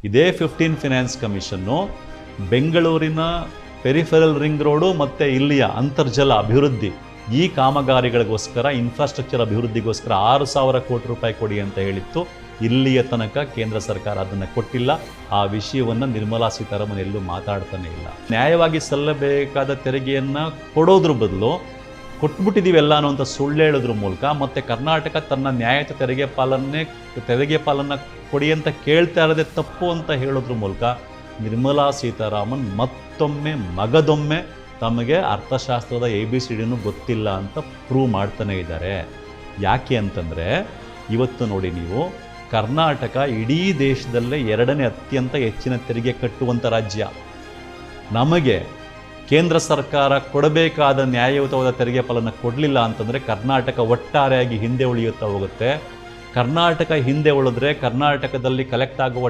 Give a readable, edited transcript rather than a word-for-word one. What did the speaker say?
ಇದೇ 15 finance commission ಬೆಂಗಳೂರಿನ peripheral ring road ಮತ್ತು ಇಲ್ಲಿಯ ಅಂತರ್ಜಲ ಅಭಿವೃದ್ಧಿ ಈ ಕಾಮಗಾರಿಗಳಿಗೋಸ್ಕರ ಇನ್ಫ್ರಾಸ್ಟ್ರಕ್ಚರ್ ಅಭಿವೃದ್ಧಿಗೋಸ್ಕರ 6,000 ಕೋಟಿ ರೂಪಾಯಿ ಕೊಡಿ ಅಂತ ಹೇಳಿತ್ತು. ಇಲ್ಲಿಯ ತನಕ ಕೇಂದ್ರ ಸರ್ಕಾರ ಅದನ್ನು ಕೊಟ್ಟಿಲ್ಲ. ಆ ವಿಷಯವನ್ನು ನಿರ್ಮಲಾ ಸೀತಾರಾಮನ್ ಎಲ್ಲೂ ಮಾತಾಡ್ತಾನೆ ಇಲ್ಲ. ನ್ಯಾಯವಾಗಿ ಸಲ್ಲಬೇಕಾದ ತೆರಿಗೆಯನ್ನು ಕೊಡೋದ್ರ ಬದಲು ಕೊಟ್ಬಿಟ್ಟಿದ್ದೀವಿ ಎಲ್ಲ ಅನ್ನೋಂಥ ಸುಳ್ಳು ಹೇಳೋದ್ರ ಮೂಲಕ ಮತ್ತು ಕರ್ನಾಟಕ ತನ್ನ ನ್ಯಾಯಯುತ ತೆರಿಗೆ ಪಾಲನ್ನು ಕೊಡಿ ಅಂತ ಕೇಳ್ತಾ ಇರೋದೇ ತಪ್ಪು ಅಂತ ಹೇಳೋದ್ರ ಮೂಲಕ ನಿರ್ಮಲಾ ಸೀತಾರಾಮನ್ ಮತ್ತೊಮ್ಮೆ ಮಗದೊಮ್ಮೆ ತಮಗೆ ಅರ್ಥಶಾಸ್ತ್ರದ ABCDನೂ ಗೊತ್ತಿಲ್ಲ ಅಂತ ಪ್ರೂವ್ ಮಾಡ್ತಾನೆ ಇದ್ದಾರೆ. ಯಾಕೆ ಅಂತಂದರೆ ಇವತ್ತು ನೋಡಿ ನೀವು, ಕರ್ನಾಟಕ ಇಡೀ ದೇಶದಲ್ಲೇ 2ನೇ ಅತ್ಯಂತ ಹೆಚ್ಚಿನ ತೆರಿಗೆ ಕಟ್ಟುವಂಥ ರಾಜ್ಯ. ನಮಗೆ ಕೇಂದ್ರ ಸರ್ಕಾರ ಕೊಡಬೇಕಾದ ನ್ಯಾಯಯುತವಾದ ತೆರಿಗೆ ಪಾಲನ್ನು ಕೊಡಲಿಲ್ಲ ಅಂತಂದರೆ ಕರ್ನಾಟಕ ಒಟ್ಟಾರೆಯಾಗಿ ಹಿಂದೆ ಉಳಿಯುತ್ತಾ ಹೋಗುತ್ತೆ. ಕರ್ನಾಟಕ ಹಿಂದೆ ಉಳಿದ್ರೆ ಕರ್ನಾಟಕದಲ್ಲಿ ಕಲೆಕ್ಟ್ ಆಗುವ